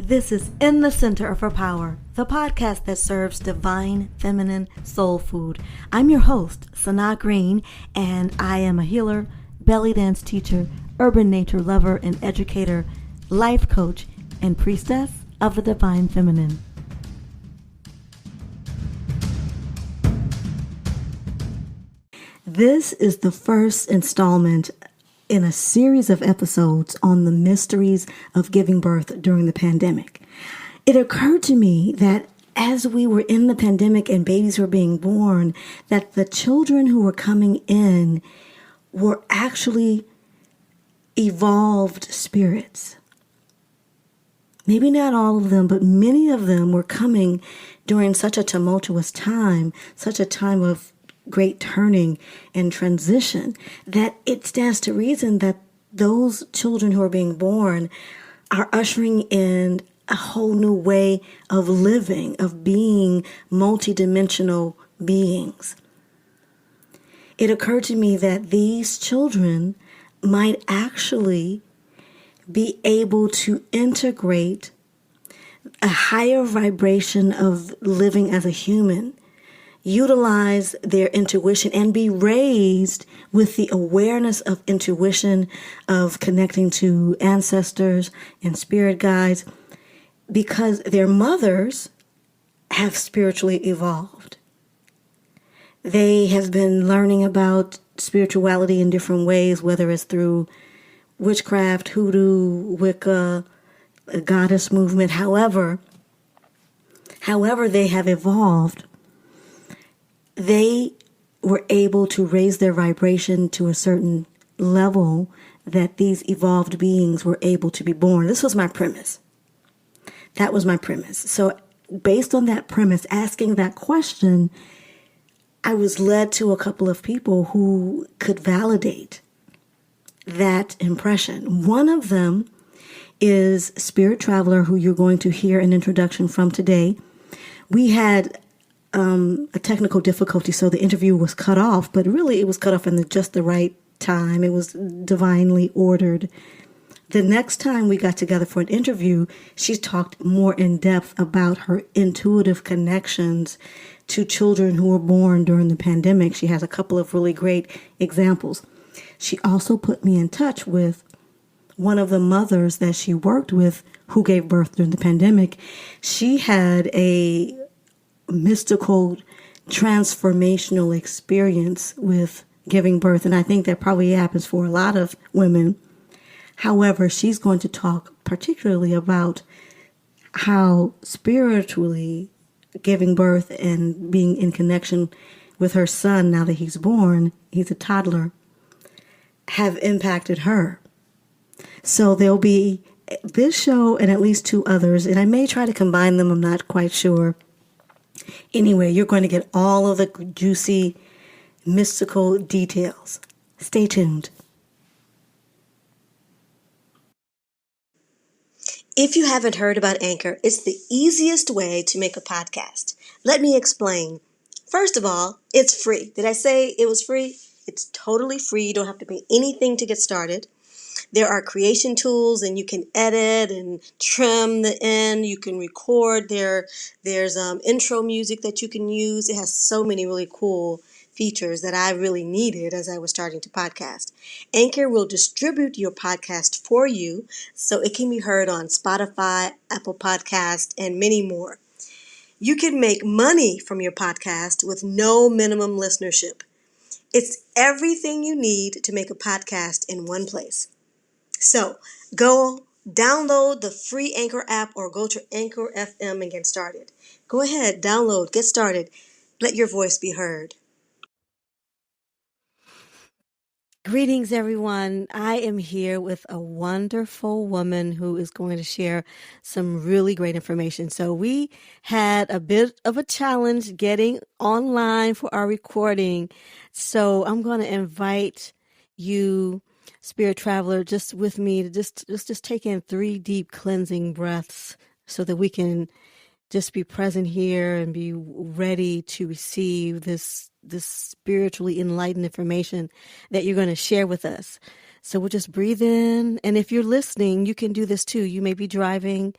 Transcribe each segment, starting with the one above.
This is In the Center of Her Power, the podcast that serves divine, feminine, soul food. I'm your host, Sanaa Green, and I am a healer, belly dance teacher, urban nature lover, and educator, life coach, and priestess of the divine feminine. This is the first installment in a series of episodes on the mysteries of giving birth during the pandemic. It occurred to me that as we were in the pandemic and babies were being born, that the children who were coming in were actually evolved spirits. Maybe not all of them, but many of them were coming during such a tumultuous time, such a time of great turning and transition, that it stands to reason that those children who are being born are ushering in a whole new way of living, of being multidimensional beings. It occurred to me that these children might actually be able to integrate a higher vibration of living as a human, utilize their intuition, and be raised with the awareness of intuition, of connecting to ancestors and spirit guides, because their mothers have spiritually evolved. They have been learning about spirituality in different ways, whether it's through witchcraft, hoodoo, Wicca, a goddess movement, however they have evolved, they were able to raise their vibration to a certain level that these evolved beings were able to be born. This was my premise. That was my premise. So based on that premise, asking that question, I was led to a couple of people who could validate that impression. One of them is Sprit Traveler, who you're going to hear an introduction from today. We had a technical difficulty, so the interview was cut off, but really it was cut off in just the right time. It was divinely ordered. The next time we got together for an interview, she talked more in depth about her intuitive connections to children who were born during the pandemic. She has a couple of really great examples. She also put me in touch with one of the mothers that she worked with who gave birth during the pandemic. She had a mystical, transformational experience with giving birth, and I think that probably happens for a lot of women. However, she's going to talk particularly about how spiritually giving birth and being in connection with her son, now that he's born, he's a toddler, have impacted her. So there'll be this show and at least two others, and I may try to combine them, I'm not quite sure. Anyway, you're going to get all of the juicy, mystical details. Stay tuned. If you haven't heard about Anchor, it's the easiest way to make a podcast. Let me explain. First of all, it's free. Did I say it was free? It's totally free. You don't have to pay anything to get started. There are creation tools, and you can edit and trim the end. You can record. There's intro music that you can use. It has so many really cool features that I really needed as I was starting to podcast. Anchor will distribute your podcast for you so it can be heard on Spotify, Apple Podcast, and many more. You can make money from your podcast with no minimum listenership. It's everything you need to make a podcast in one place. So go download the free Anchor app or go to Anchor FM and get started. Go ahead, download, get started. Let your voice be heard. Greetings, everyone. I am here with a wonderful woman who is going to share some really great information. So we had a bit of a challenge getting online for our recording. So I'm going to invite you, Sprit Traveler, just with me to just take in 3 deep cleansing breaths so that we can just be present here and be ready to receive this spiritually enlightened information that you're going to share with us. So we'll just breathe in. And if you're listening, you can do this too. You may be driving,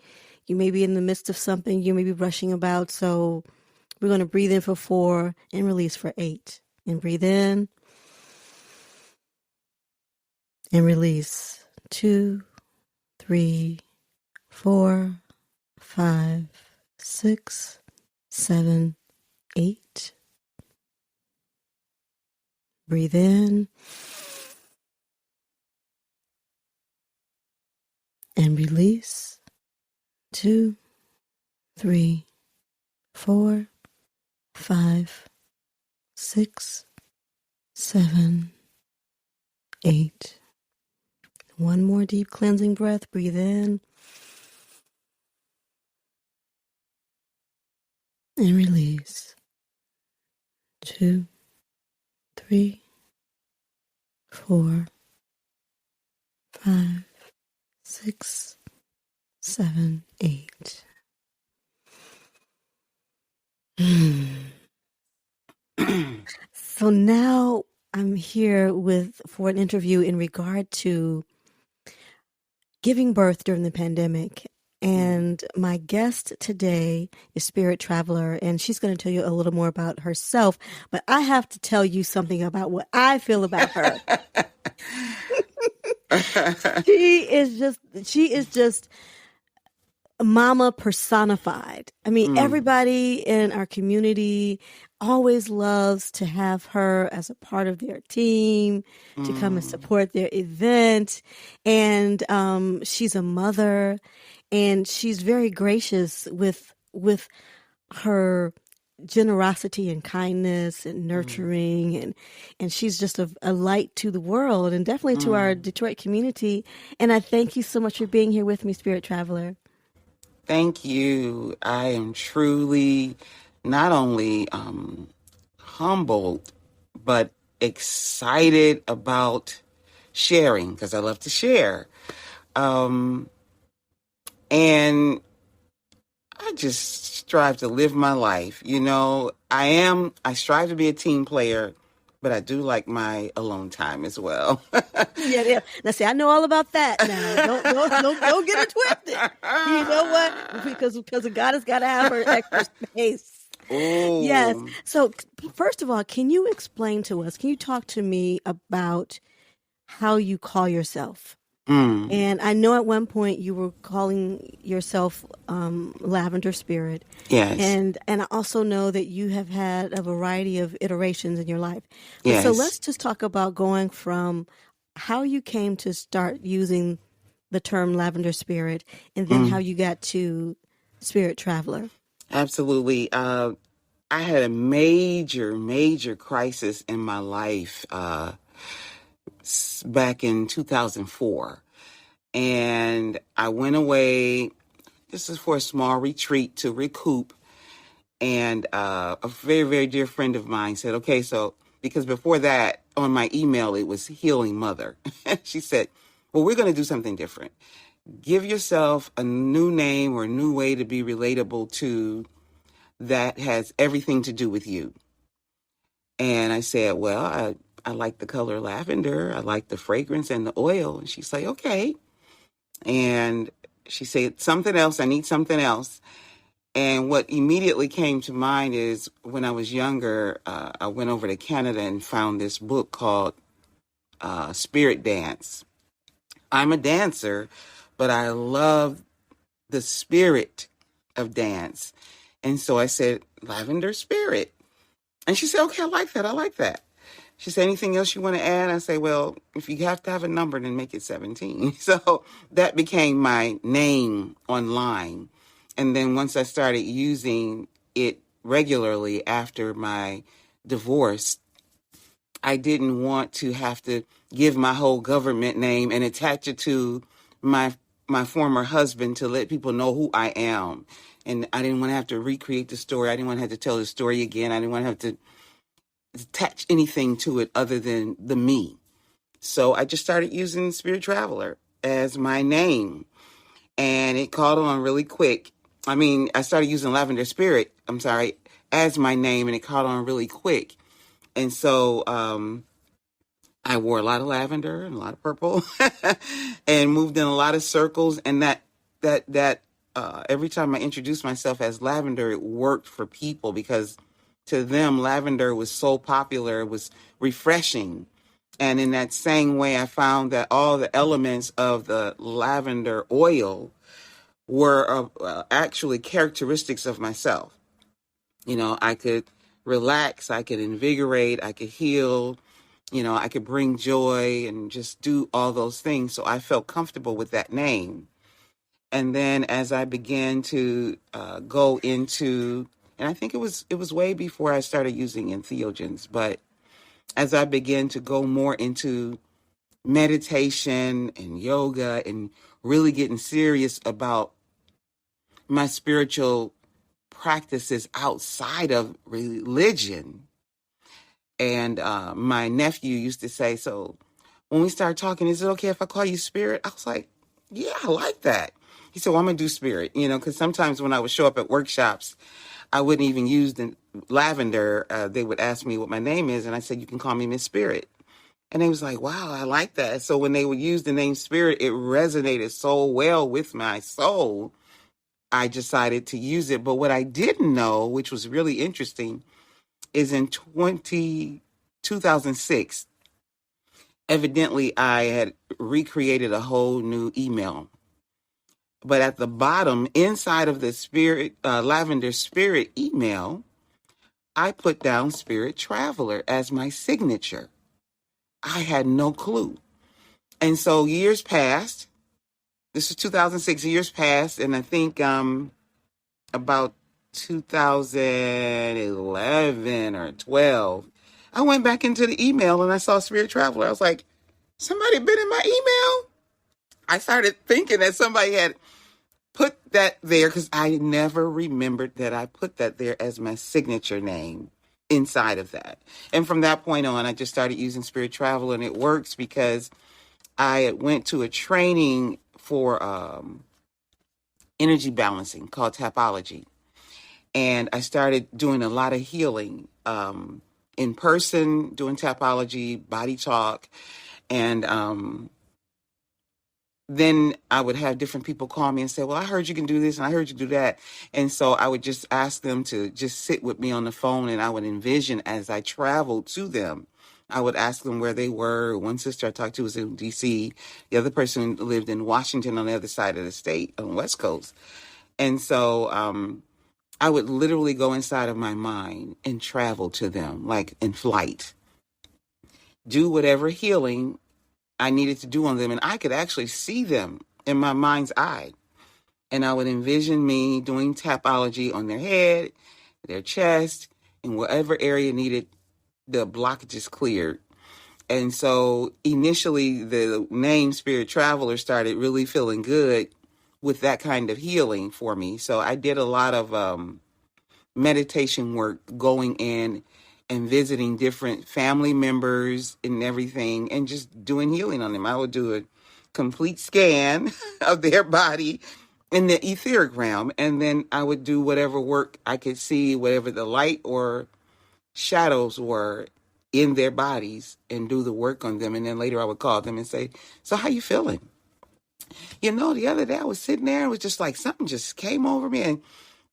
You may be in the midst of something. You may be rushing about. So we're going to breathe in for 4 and release for 8. And breathe in and release. 2, 3, 4, 5, 6, 7, 8. Breathe in and release. 2, 3, 4, 5, 6, 7, 8. One more deep cleansing breath. Breathe in and release. 2, 3, 4, 5, 6, 7, 8. So now I'm here for an interview in regard to giving birth during the pandemic. And my guest today is Sprit Traveler, and she's going to tell you a little more about herself. But I have to tell you something about what I feel about her. She is just mama personified. I mean, everybody in our community always loves to have her as a part of their team, to come and support their event. And she's a mother, and she's very gracious with her generosity and kindness and nurturing, and she's just a light to the world and definitely to our Detroit community. And I thank you so much for being here with me, Sprit Traveler. Thank you. I am truly not only humbled, but excited about sharing, because I love to share. And I just strive to live my life. You know, I strive to be a team player, but I do like my alone time as well. Yeah. Now, see, I know all about that. Now, don't get it twisted. You know what? Because God has got to have her extra space. Ooh. Yes. So, first of all, can you explain to us? Can you talk to me about how you call yourself? And I know at one point you were calling yourself Lavender Spirit. Yes. And I also know that you have had a variety of iterations in your life. Yes. So let's just talk about going from how you came to start using the term Lavender Spirit, and then how you got to Sprit Traveler. Absolutely. I had a major crisis in my life back in 2004. And I went away. This is for a small retreat to recoup. And a very, very dear friend of mine said, okay, so, because before that, on my email, it was Healing Mother. She said, well, we're going to do something different. Give yourself a new name or a new way to be relatable to that has everything to do with you. And I said, well, I like the color lavender. I like the fragrance and the oil. And she's like, okay. And she said, something else. I need something else. And what immediately came to mind is when I was younger, I went over to Canada and found this book called Spirit Dance. I'm a dancer, but I love the spirit of dance. And so I said, Lavender Spirit. And she said, okay, I like that. I like that. She said, anything else you want to add? I say, well, if you have to have a number, then make it 17. So that became my name online. And then once I started using it regularly after my divorce, I didn't want to have to give my whole government name and attach it to my former husband to let people know who I am. And I didn't want to have to recreate the story. I didn't want to have to tell the story again. I didn't want to have to attach anything to it other than the me. So I just started using Sprit Traveler as my name, and it caught on really quick. I mean, I started using Lavender Spirit, as my name, and it caught on really quick. And so I wore a lot of lavender and a lot of purple and moved in a lot of circles, and that every time I introduced myself as lavender, it worked for people because to them, lavender was so popular, it was refreshing. And in that same way, I found that all the elements of the lavender oil were actually characteristics of myself. You know, I could relax, I could invigorate, I could heal, you know, I could bring joy and just do all those things. So I felt comfortable with that name. And then as I began to go into, and I think it was way before I started using entheogens, but as I began to go more into meditation and yoga and really getting serious about my spiritual practices outside of religion. And my nephew used to say, so when we started talking, is it okay if I call you Spirit? I was like, yeah, I like that. He said, well, I'm going to do Spirit, you know, because sometimes when I would show up at workshops, I wouldn't even use the lavender. They would ask me what my name is. And I said, you can call me Miss Spirit. And they was like, wow, I like that. So when they would use the name Spirit, it resonated so well with my soul. I decided to use it. But what I didn't know, which was really interesting, is in 2006, evidently I had recreated a whole new email. But at the bottom, inside of the Spirit, Lavender Spirit email, I put down Sprit Traveler as my signature. I had no clue. And so years passed. This is 2006, years passed. And I think about 2011 or 12, I went back into the email and I saw Sprit Traveler. I was like, somebody been in my email? I started thinking that somebody had put that there because I never remembered that I put that there as my signature name inside of that. And from that point on, I just started using Sprit Traveler, and it works because I went to a training for energy balancing called Tapology. And I started doing a lot of healing in person, doing Tapology, body talk. And then I would have different people call me and say, well, I heard you can do this and I heard you do that. And so I would just ask them to just sit with me on the phone, and I would envision as I traveled to them. I would ask them where they were. One sister I talked to was in D.C. The other person lived in Washington on the other side of the state on the West Coast. And so I would literally go inside of my mind and travel to them like in flight, do whatever healing I needed to do on them. And I could actually see them in my mind's eye. And I would envision me doing Tapology on their head, their chest, and whatever area needed the blockages cleared. And so initially the name Sprit Traveler started really feeling good with that kind of healing for me. So I did a lot of meditation work, going in and visiting different family members and everything, and just doing healing on them. I would do a complete scan of their body in the etheric realm, and then I would do whatever work I could see, whatever the light or shadows were in their bodies, and do the work on them. And then later I would call them and say, so how you feeling? You know, the other day I was sitting there and it was just like something just came over me, and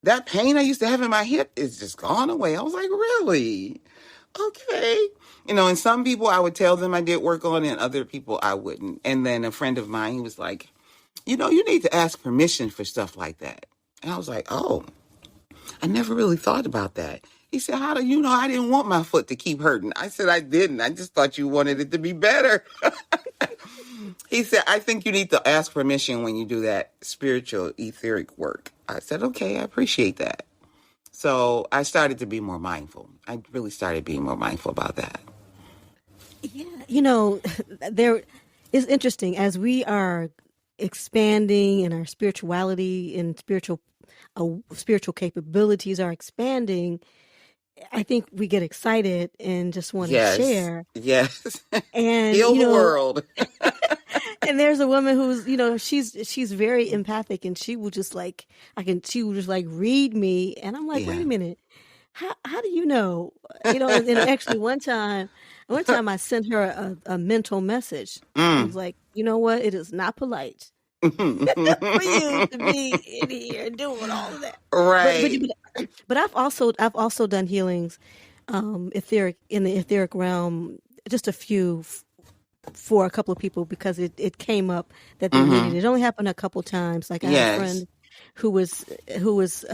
that pain I used to have in my hip is just gone away. I was like, really? Okay. You know, and some people I would tell them I did work on, and other people I wouldn't. And then a friend of mine, he was like, you know, you need to ask permission for stuff like that. And I was like, oh, I never really thought about that. He said, how do you know I didn't want my foot to keep hurting? I said, I didn't. I just thought you wanted it to be better. He said, I think you need to ask permission when you do that spiritual etheric work. I said, okay, I appreciate that. So I started to be more mindful. I really started being more mindful about that. Yeah, you know, there is interesting as we are expanding in our spirituality and spiritual capabilities are expanding. I think we get excited and just want to Yes. share. Yes. And Heal the world. and there's a woman who's, you know, she's very empathic, and she will just like she will just like read me, and I'm like, Yeah. wait a minute, how do you know? You know, and actually one time I sent her a mental message. I was like, you know what? It is not polite for you to be in here doing all of that. But but Right. but I've also done healings, etheric in the etheric realm, just a few for a couple of people because it came up that they needed it. It only happened a couple times. Like I had a Yes. friend who was who was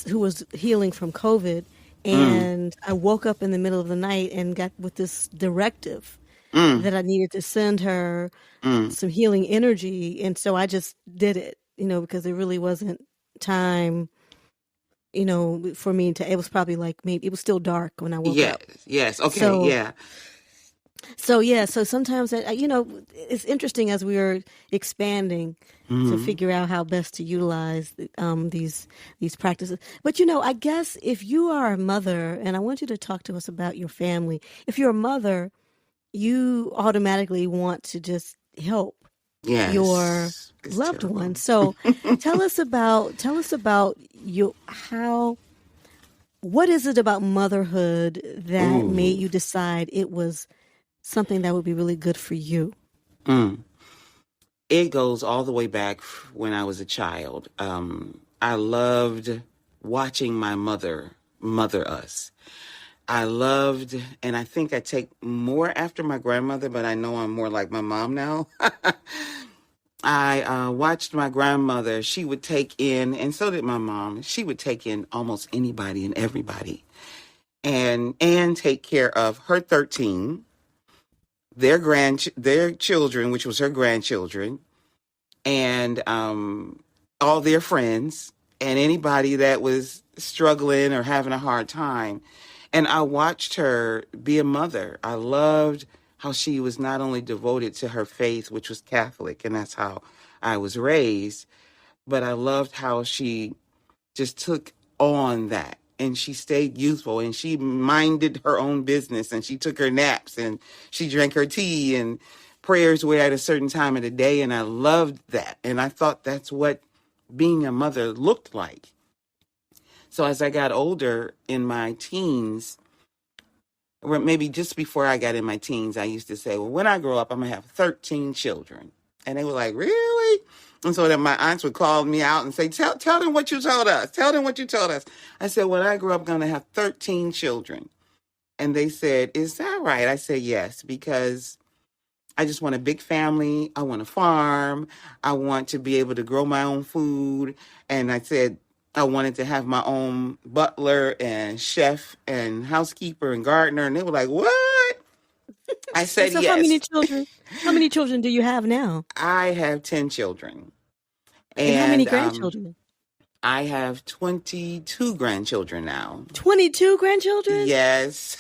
who was healing from COVID, and I woke up in the middle of the night and got with this directive Mm. that I needed to send her Mm. some healing energy, and so I just did it, because there really wasn't time, for me to. It was probably like maybe it was still dark when I woke Yes. up. Yes. Okay. So Yeah. yeah, so sometimes it's interesting as we are expanding to figure out how best to utilize these practices. But I guess if you are a mother, and I want you to talk to us about your family. If you're a mother, you automatically want to just help your Yes. It's loved terrible. one. So tell us about you how what is it about motherhood that made Ooh. you decide it was something that would be really good for you? Mm. It goes all the way back when I was a child. I loved watching my mother us. I loved, and I think I take more after my grandmother, but I know I'm more like my mom now. I watched my grandmother. She would take in, and so did my mom. She would take in almost anybody and everybody, and take care of her 13, their children, which was her grandchildren, and all their friends, and anybody that was struggling or having a hard time. And I watched her be a mother. I loved how she was not only devoted to her faith, which was Catholic, and that's how I was raised, but I loved how she just took on that. And she stayed youthful and she minded her own business and she took her naps and she drank her tea and prayers were at a certain time of the day. And I loved that. And I thought that's what being a mother looked like. So as I got older in my teens, or maybe just before I got in my teens, I used to say, well, when I grow up, I'm going to have 13 children. And they were like, really? And so then my aunts would call me out and say, tell them what you told us. Tell them what you told us. I said, when I grow up, I'm going to have 13 children. And they said, is that right? I said, yes, because I just want a big family. I want a farm. I want to be able to grow my own food. And I said, I wanted to have my own butler and chef and housekeeper and gardener. And they were like, what? I And said, so how many yes. children how many children do you have now? I have 10 children. And how many And grandchildren? I have 22 grandchildren now. 22 grandchildren? Yes.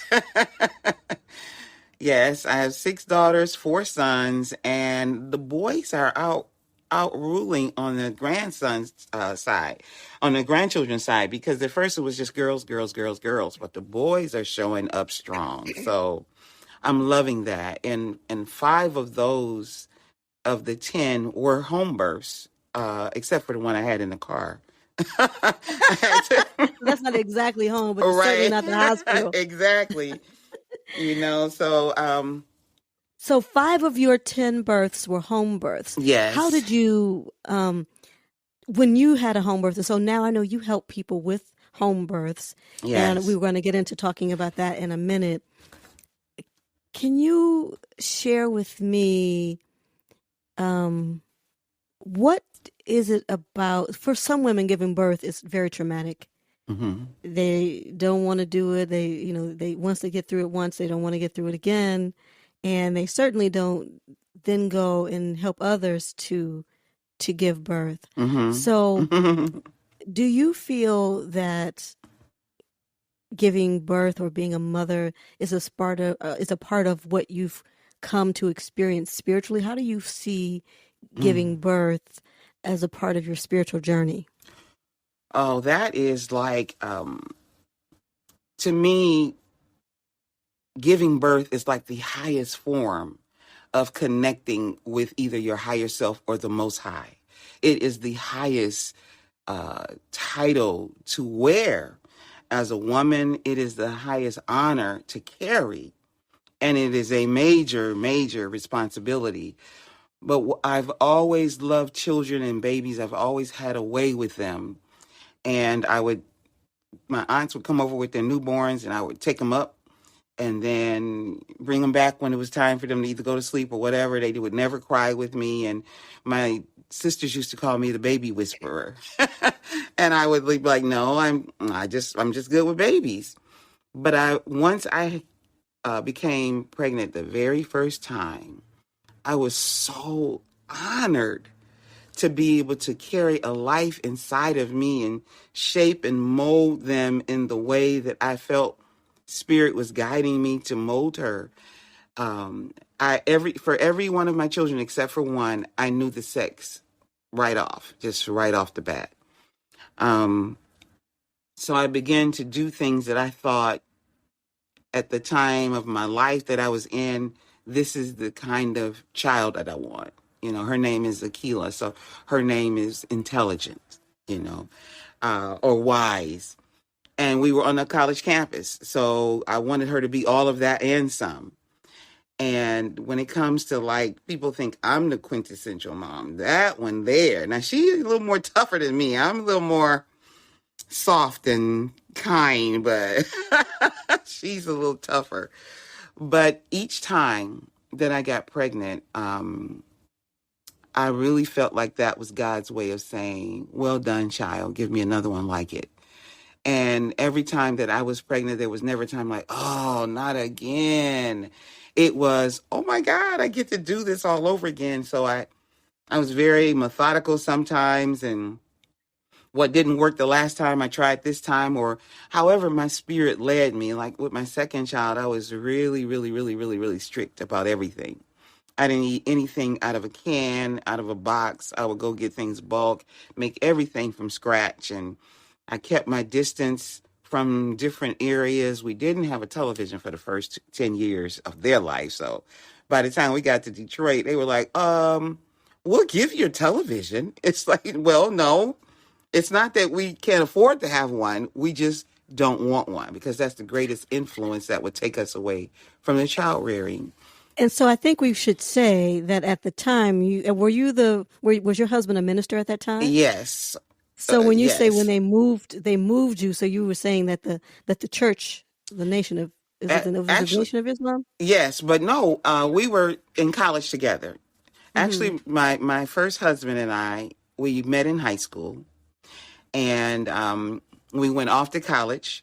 Yes, I have 6 daughters, 4 sons, and the boys are out ruling on the grandsons' side, on the grandchildren's side, because at first it was just girls, girls, girls, girls, but the boys are showing up strong. So I'm loving that. And 5 of those of the 10 were home births, except for the one I had in the car. I had to, That's not exactly home, but it's certainly right, not the hospital. exactly. So So 5 of your 10 births were home births. How yes, did you, when you had a home birth, and so now I know you help people with home births, and we yes. were going to get into talking about that in a minute. Can you share with me what is it about? For some women, giving birth is very traumatic. Hmm. They don't want to do it. They once they get through it once, they don't want to get through it again, and they certainly don't then go and help others to give birth. Hmm. So, do you feel that giving birth or being a mother is a part of what you've come to experience spiritually? How do you see giving birth as a part of your spiritual journey? Oh, that is like to me, giving birth is like the highest form of connecting with either your higher self or the Most High. It is the highest title to wear as a woman. It is the highest honor to carry, and it is a major, major responsibility. But I've always loved children and babies. I've always had a way with them. And my aunts would come over with their newborns and I would take them up and then bring them back when it was time for them to either go to sleep or whatever. They would never cry with me. And my sisters used to call me the baby whisperer. And I would be like, no, I'm just good with babies. But once I became pregnant the very first time, I was so honored to be able to carry a life inside of me and shape and mold them in the way that I felt Spirit was guiding me to mold her. For every one of my children except for one, I knew the sex just right off the bat. So I began to do things that I thought at the time of my life that I was in, this is the kind of child that I want. Her name is Akila, so her name is intelligent, or wise. And we were on a college campus, so I wanted her to be all of that and some. And when it comes to people think I'm the quintessential mom, that one there. Now she's a little more tougher than me. I'm a little more soft and kind, but she's a little tougher. But each time that I got pregnant, I really felt like that was God's way of saying, well done, child. Give me another one like it. And every time that I was pregnant, there was never a time like, oh, not again. It was, oh my God, I get to do this all over again. So I was very methodical sometimes, and what didn't work the last time I tried this time, or however my spirit led me. Like with my second child, I was really, really, really, really, really strict about everything. I didn't eat anything out of a can, out of a box. I would go get things bulk, make everything from scratch. And I kept my distance from different areas. We didn't have a television for the first 10 years of their life. So by the time we got to Detroit, they were like, we'll give you a television. It's like, well, no, it's not that we can't afford to have one. We just don't want one because that's the greatest influence that would take us away from the child rearing. And so I think we should say that at the time, was your husband a minister at that time? Yes. So when you say yes. when they moved you, so you were saying that the church, the nation of, the Nation of Islam? Yes, but no, we were in college together. Mm-hmm. Actually, my first husband and I, we met in high school, and we went off to college.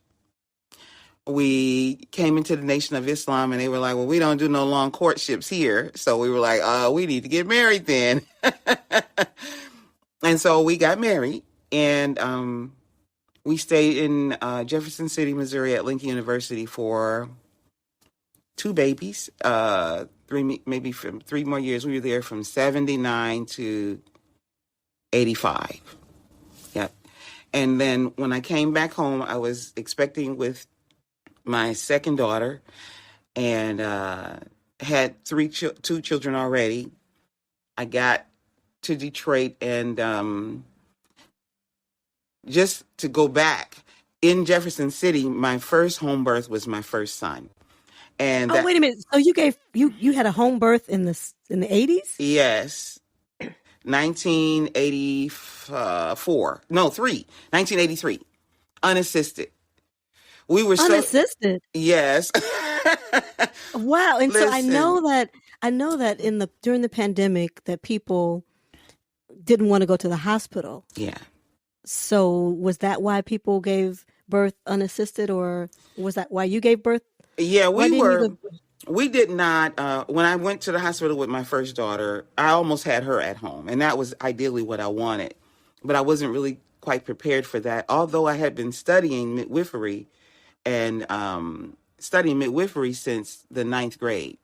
We came into the Nation of Islam, and they were like, well, we don't do no long courtships here. So we were like, we need to get married then. And so we got married, and we stayed in Jefferson City, Missouri at Lincoln University for 2 babies, 3 more years. We were there from 79 to 85. Yep. And then when I came back home, I was expecting with my second daughter, and had 2 children already. I got to Detroit, and just to go back, in Jefferson City, my first home birth was my first son. And wait a minute! So you had a home birth in the 80s? Yes, 1984. No, 1983, unassisted. We were unassisted. Yes. Wow. And listen, so I know that during the pandemic that people didn't want to go to the hospital. Yeah. So was that why people gave birth unassisted, or was that why you gave birth? Yeah, we did not. When I went to the hospital with my first daughter, I almost had her at home, and that was ideally what I wanted. But I wasn't really quite prepared for that, although I had been studying midwifery and studying midwifery since the 9th grade,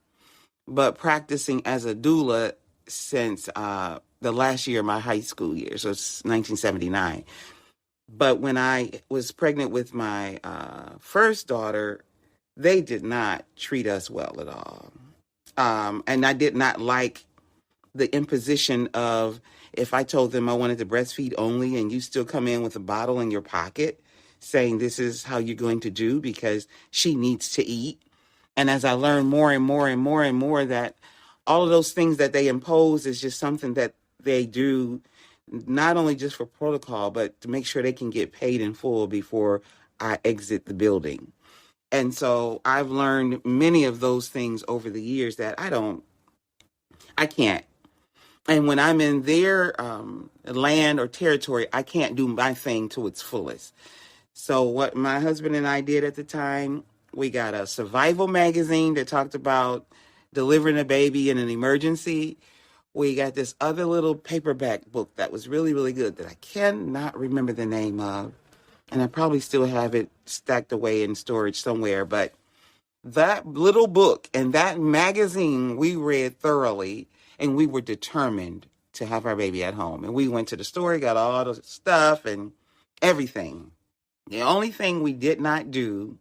but practicing as a doula since the last year of my high school year, so it's 1979. But when I was pregnant with my first daughter, they did not treat us well at all. And I did not like the imposition of, if I told them I wanted to breastfeed only and you still come in with a bottle in your pocket saying this is how you're going to do because she needs to eat. And as I learned more and more and more and more that all of those things that they impose is just something that they do, not only just for protocol, but to make sure they can get paid in full before I exit the building. And so I've learned many of those things over the years that I can't. And when I'm in their land or territory, I can't do my thing to its fullest. So what my husband and I did at the time, we got a survival magazine that talked about delivering a baby in an emergency. We got this other little paperback book that was really, really good that I cannot remember the name of. And I probably still have it stacked away in storage somewhere. But that little book and that magazine we read thoroughly, and we were determined to have our baby at home. And we went to the store, got all the stuff and everything. The only thing we did not do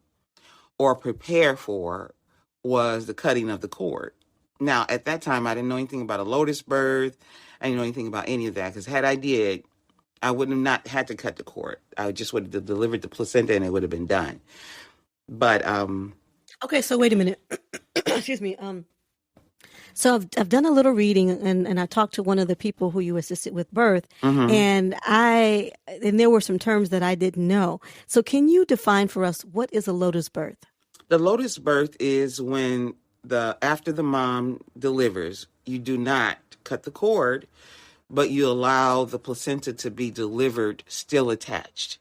or prepare for was the cutting of the cord. Now, at that time, I didn't know anything about a lotus birth. I didn't know anything about any of that, because had I did, I would have not had to cut the cord. I just would have delivered the placenta and it would have been done. But okay, so wait a minute. Excuse me. So I've done a little reading, and I talked to one of the people who you assisted with birth, and there were some terms that I didn't know. So can you define for us, what is a lotus birth? The lotus birth is when after the mom delivers, you do not cut the cord, but you allow the placenta to be delivered still attached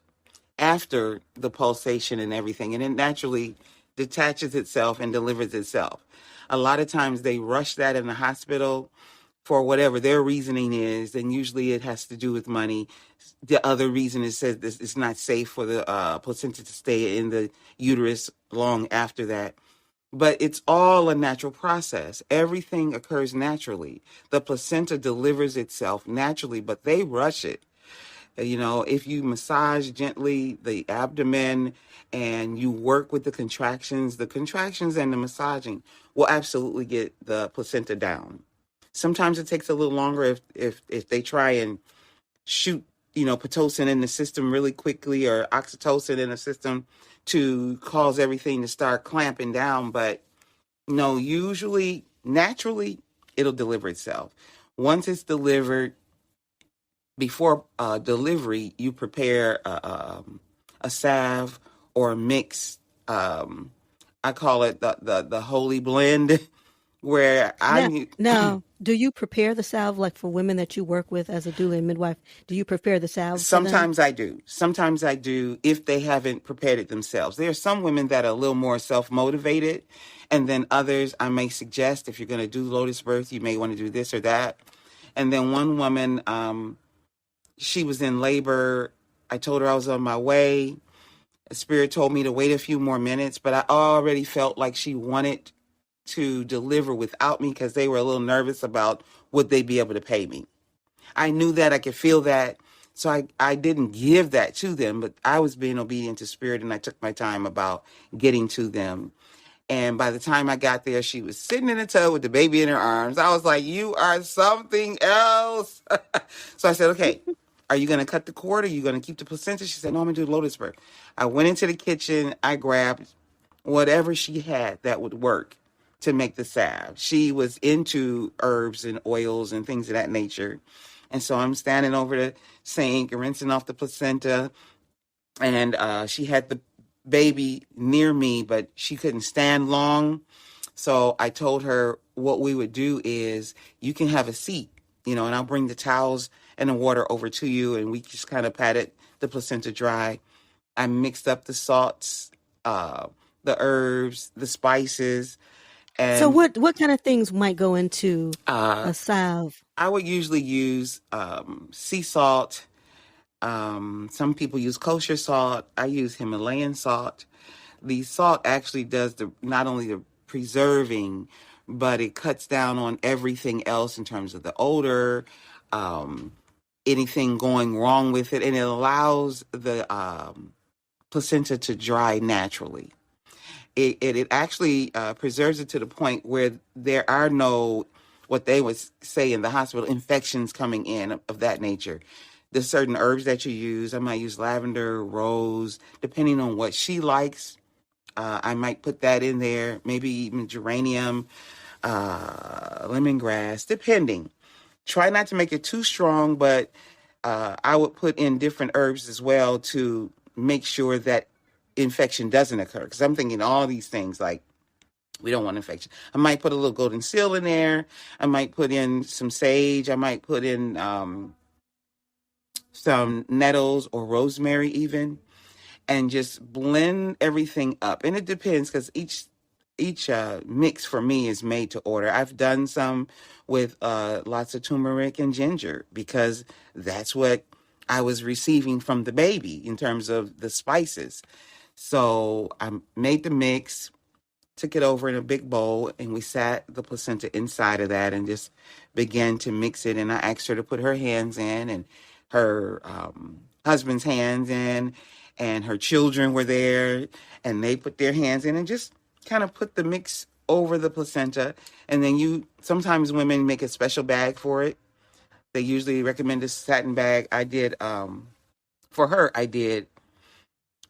after the pulsation and everything, and it naturally detaches itself and delivers itself. A lot of times they rush that in the hospital for whatever their reasoning is, and usually it has to do with money. The other reason is says this it's not safe for the placenta to stay in the uterus long after that. But it's all a natural process. Everything occurs naturally. The placenta delivers itself naturally, but they rush it. You know, if you massage gently the abdomen and you work with the contractions and the massaging will absolutely get the placenta down. Sometimes it takes a little longer if they try and shoot, Pitocin in the system really quickly, or oxytocin in the system to cause everything to start clamping down. But no, usually, naturally, it'll deliver itself. Once it's delivered, before delivery, you prepare a salve or a mix. I call it the holy blend, where Now, do you prepare the salve, like for women that you work with as a doula and midwife? Do you prepare the salve? Sometimes I do. Sometimes I do if they haven't prepared it themselves. There are some women that are a little more self-motivated, and then others I may suggest, if you're going to do lotus birth, you may want to do this or that. And then one woman, she was in labor. I told her I was on my way. Spirit told me to wait a few more minutes, but I already felt like she wanted to deliver without me, because they were a little nervous about would they be able to pay me. I knew that, I could feel that. So I didn't give that to them, but I was being obedient to Spirit, and I took my time about getting to them. And by the time I got there, she was sitting in a tub with the baby in her arms. I was like, you are something else. So I said, okay, are you going to cut the cord, or are you going to keep the placenta? She said, no, I'm going to do lotus birth. I went into the kitchen. I grabbed whatever she had that would work to make the salve. She was into herbs and oils and things of that nature. And so I'm standing over the sink and rinsing off the placenta. And she had the baby near me, but she couldn't stand long. So I told her what we would do is you can have a seat, and I'll bring the towels and the water over to you, and we just kind of patted the placenta dry. I mixed up the salts, the herbs, the spices. And so what kind of things might go into a salve? I would usually use sea salt. Some people use kosher salt. I use Himalayan salt. The salt actually does not only the preserving, but it cuts down on everything else in terms of the odor, anything going wrong with it, and it allows the placenta to dry naturally. It actually preserves it to the point where there are no, what they would say in the hospital, infections coming in of that nature. There's certain herbs that you use. I might use lavender, rose, depending on what she likes. I might put that in there, maybe even geranium. lemongrass, depending. Try not to make it too strong, but I would put in different herbs as well to make sure that infection doesn't occur. Because I'm thinking all these things like we don't want infection. I might put a little golden seal in there. I might put in some sage. I might put in some nettles or rosemary even, and just blend everything up. And it depends because each mix for me is made to order. I've done some with lots of turmeric and ginger because that's what I was receiving from the baby in terms of the spices. So I made the mix, took it over in a big bowl, and we sat the placenta inside of that and just began to mix it. And I asked her to put her hands in and her husband's hands in, and her children were there, and they put their hands in and just kind of put the mix over the placenta. And then sometimes women make a special bag for it. They usually recommend a satin bag. I did, for her, I did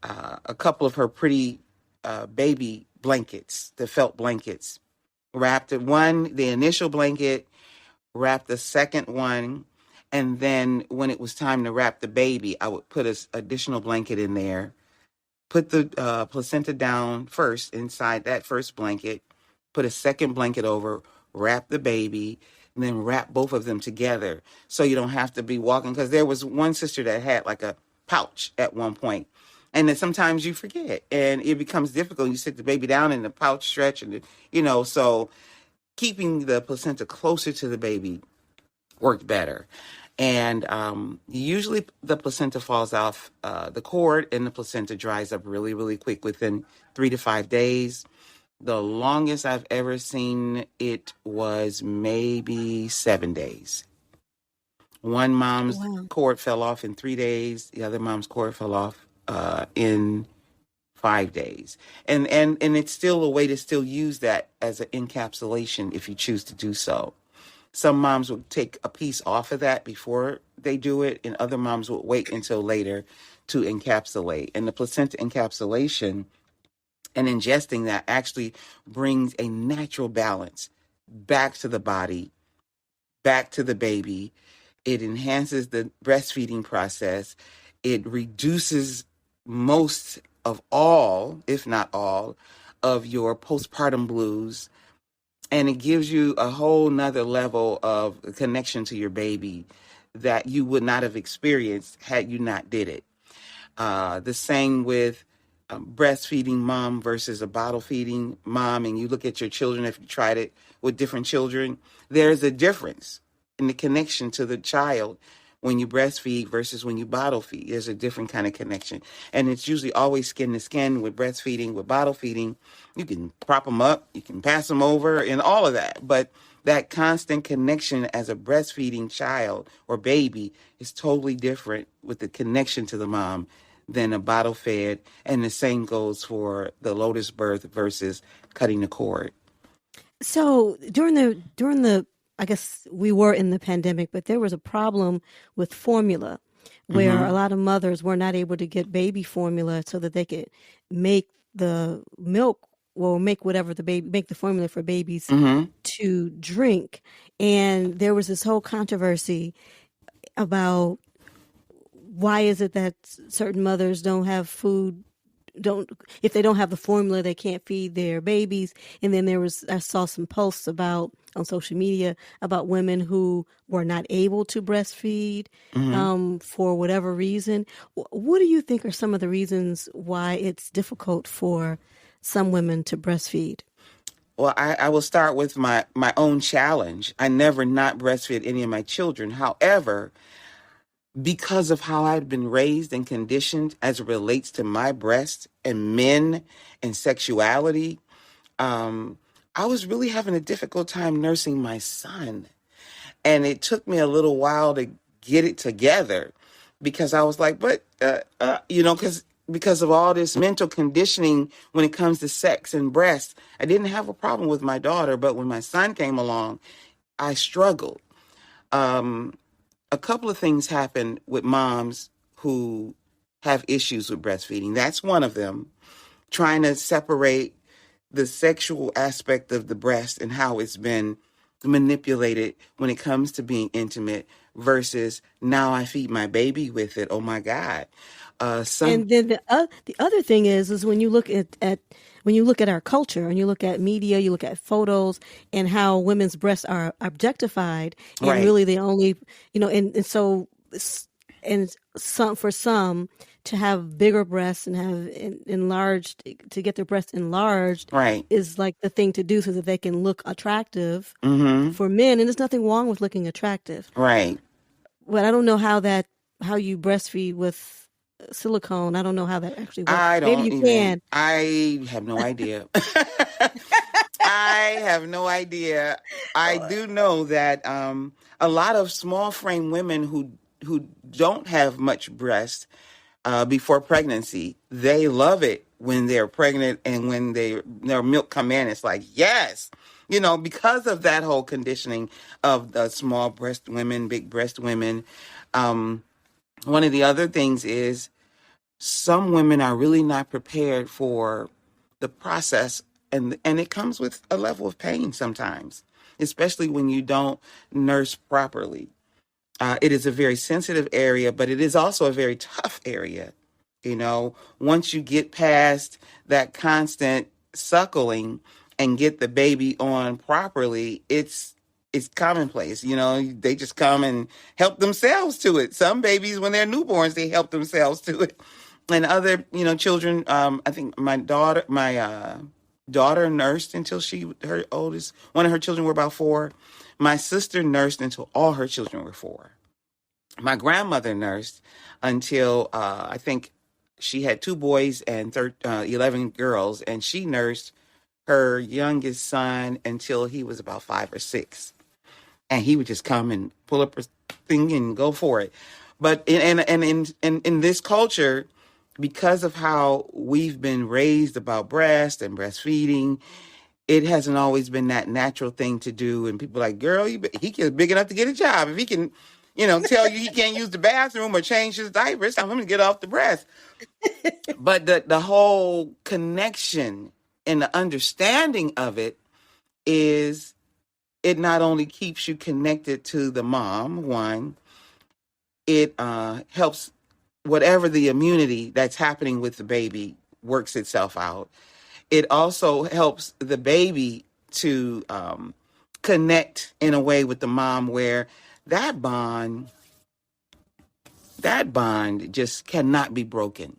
a couple of her pretty baby blankets, the felt blankets. Wrapped the initial blanket, wrapped the second one, and then when it was time to wrap the baby, I would put an additional blanket in there, put the placenta down first inside that first blanket, put a second blanket over, wrap the baby, and then wrap both of them together so you don't have to be walking. Because there was one sister that had like a pouch at one point, and then sometimes you forget, and it becomes difficult. You sit the baby down and the pouch stretch, and so keeping the placenta closer to the baby worked better. And usually the placenta falls off the cord, and the placenta dries up really, really quick within 3 to 5 days. The longest I've ever seen it was maybe 7 days. One mom's cord fell off in 3 days. The other mom's cord fell off in 5 days. And it's still a way to still use that as an encapsulation if you choose to do so. Some moms would take a piece off of that before they do it, and other moms would wait until later to encapsulate. And the placenta encapsulation and ingesting that actually brings a natural balance back to the body, back to the baby. It enhances the breastfeeding process. It reduces most of all, if not all, of your postpartum blues. And it gives you a whole nother level of connection to your baby that you would not have experienced had you not did it. The same with breastfeeding mom versus a bottle feeding mom. And you look at your children, if you tried it with different children, there's a difference in the connection to the child when you breastfeed versus when you bottle feed. There's a different kind of connection. And it's usually always skin to skin with breastfeeding. With bottle feeding, you can prop them up, you can pass them over, and all of that. But that constant connection as a breastfeeding child or baby is totally different with the connection to the mom than a bottle fed. And the same goes for the lotus birth versus cutting the cord. So during the I guess we were in the pandemic, but there was a problem with formula where a lot of mothers were not able to get baby formula so that they could make the milk or make the formula for babies to drink. And there was this whole controversy about why is it that certain mothers don't have food, if they don't have the formula, they can't feed their babies. And then I saw some posts on social media about women who were not able to breastfeed for whatever reason. What do you think are some of the reasons why it's difficult for some women to breastfeed? Well, I will start with my own challenge. I never not breastfed any of my children. However, because of how I'd been raised and conditioned as it relates to my breast and men and sexuality, I was really having a difficult time nursing my son. And it took me a little while to get it together because I was like, because of all this mental conditioning when it comes to sex and breast, I didn't have a problem with my daughter. But when my son came along, I struggled. A couple of things happen with moms who have issues with breastfeeding. That's one of them. Trying to separate the sexual aspect of the breast and how it's been manipulated when it comes to being intimate versus now I feed my baby with it. Oh my God. Some And then the other thing is when you look at when you look at our culture and you look at media, you look at photos and how women's breasts are objectified, and Right, really they only, and so and some for some to have bigger breasts and have enlarged, to get their breasts enlarged right. is like the thing to do so that they can look attractive Mm-hmm. for men, and there's nothing wrong with looking attractive. Right. But I don't know how you breastfeed with silicone. I don't know how that actually works. I Maybe don't you even, can. I have no idea. I have no idea. I do know that a lot of small frame women who don't have much breast before pregnancy, they love it when they're pregnant and when their milk come in. It's like yes, because of that whole conditioning of the small breast women, big breast women. Um, One of the other things is some women are really not prepared for the process, and it comes with a level of pain sometimes, especially when you don't nurse properly. It is a very sensitive area, but it is also a very tough area. Once you get past that constant suckling and get the baby on properly, it's commonplace. They just come and help themselves to it. Some babies, when they're newborns, they help themselves to it, and other children. I think my daughter nursed until her oldest one of her children were about 4. My sister nursed until all her children were 4. My grandmother nursed until I think she had 2 boys and 11 girls, and she nursed her youngest son until he was about 5 or 6. And he would just come and pull up her thing and go for it. But in this culture, because of how we've been raised about breast and breastfeeding, it hasn't always been that natural thing to do. And people are like, girl, he gets big enough to get a job. If he can, tell you he can't use the bathroom or change his diaper, it's time for him to get off the breast. But the whole connection and the understanding of it is, it not only keeps you connected to the mom, one, it helps whatever the immunity that's happening with the baby works itself out. It also helps the baby to connect in a way with the mom where that bond just cannot be broken.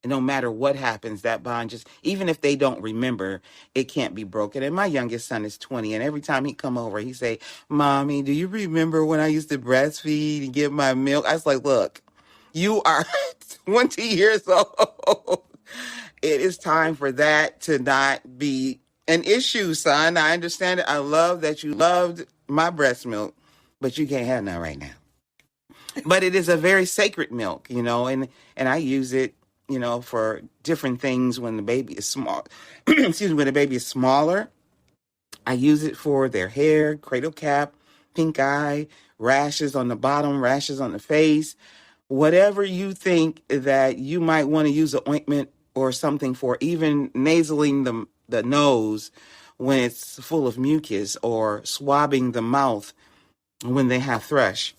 And no matter what happens, that bond just, even if they don't remember, it can't be broken. And my youngest son is 20, and every time he come over, he say, Mommy, do you remember when I used to breastfeed and give my milk? I was like, look, you are 20 years old. It is time for that to not be an issue, son. I understand it. I love that you loved my breast milk, but you can't have none right now. But it is a very sacred milk, and I use it, for different things when the baby is small. Excuse me, when the baby is smaller, I use it for their hair, cradle cap, pink eye, rashes on the bottom, rashes on the face. Whatever you think that you might want to use an ointment or something for, even nasaling the nose when it's full of mucus, or swabbing the mouth when they have thrush.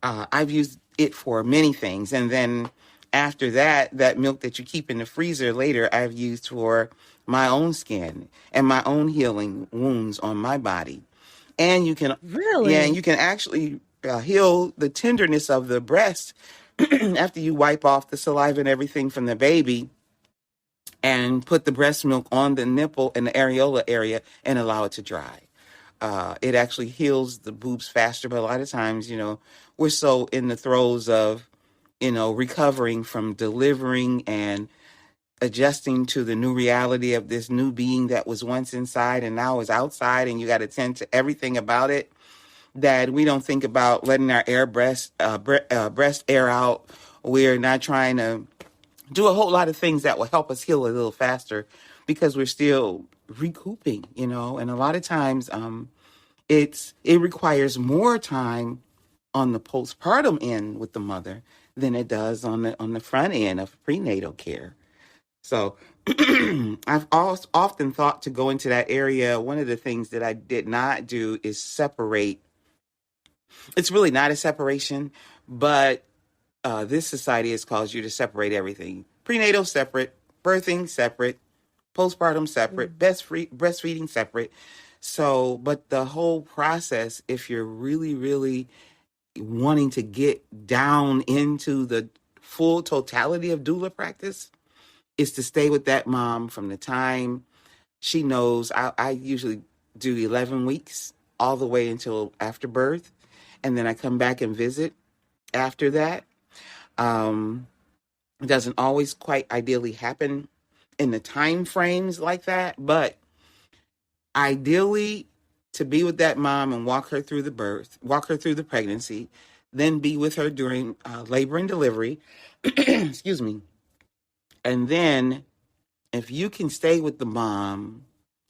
I've used it for many things. And then after that milk that you keep in the freezer later, I've used for my own skin and my own healing wounds on my body. And you can, yeah, and Really? you can actually heal the tenderness of the breast after you wipe off the saliva and everything from the baby, and put the breast milk on the nipple and the areola area and allow it to dry. It actually heals the boobs faster, but a lot of times, we're so in the throes of, recovering from delivering and adjusting to the new reality of this new being that was once inside and now is outside, and you got to tend to everything about it, that we don't think about letting our breast air out. We're not trying to do a whole lot of things that will help us heal a little faster because we're still recouping, and a lot of times it requires more time on the postpartum end with the mother than it does on the front end of prenatal care. So I've often thought to go into that area. One of the things that I did not do is separate. It's really not a separation, but this society has caused you to separate everything. Prenatal separate, birthing separate, postpartum separate, breastfeeding separate. So, but the whole process, if you're really, really wanting to get down into the full totality of doula practice, is to stay with that mom from the time she knows. I usually do 11 weeks all the way until after birth. And then I come back and visit after that. It doesn't always quite ideally happen in the time frames like that, but ideally to be with that mom and walk her through the birth, walk her through the pregnancy, then be with her during labor and delivery. Excuse me. And then if you can stay with the mom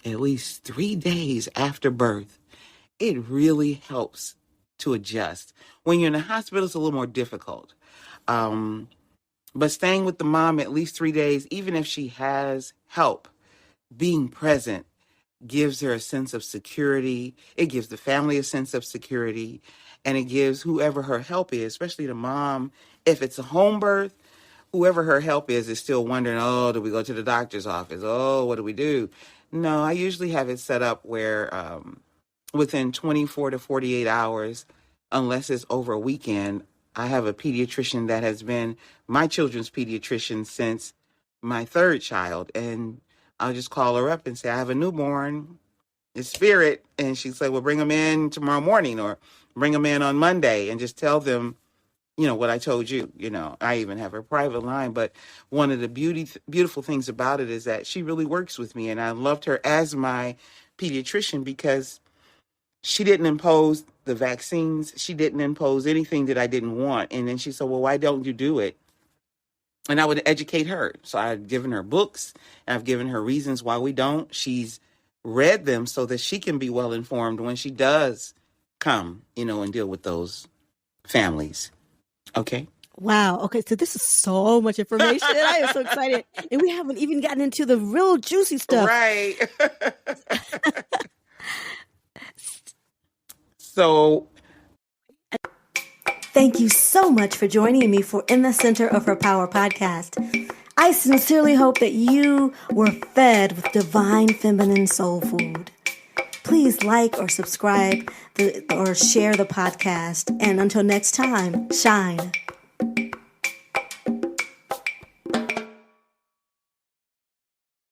at least 3 days after birth, it really helps to adjust. When you're in the hospital, it's a little more difficult. But staying with the mom at least 3 days, even if she has help, being present gives her a sense of security. It gives the family a sense of security. And it gives whoever her help is, especially the mom, if it's a home birth, whoever her help is still wondering, oh, do we go to the doctor's office? Oh, what do we do? No, I usually have it set up where within 24 to 48 hours, unless it's over a weekend, I have a pediatrician that has been my children's pediatrician since my third child. And I'll just call her up and say, I have a newborn, it's Spirit. And she'd say, well, bring them in tomorrow morning or bring them in on Monday, and just tell them, what I told you. I even have her private line. But one of the beautiful things about it is that she really works with me. And I loved her as my pediatrician because she didn't impose the vaccines. She didn't impose anything that I didn't want. And then she said, well, why don't you do it? And I would educate her. So I've given her books, and I've given her reasons why we don't. She's read them so that she can be well informed when she does come, and deal with those families. Okay. Wow. Okay. So this is so much information. I am so excited. And we haven't even gotten into the real juicy stuff. Right. So Thank you so much for joining me for In the Center of Her Power podcast. I sincerely hope that you were fed with divine feminine soul food. Please like or subscribe or share the podcast. And until next time, shine.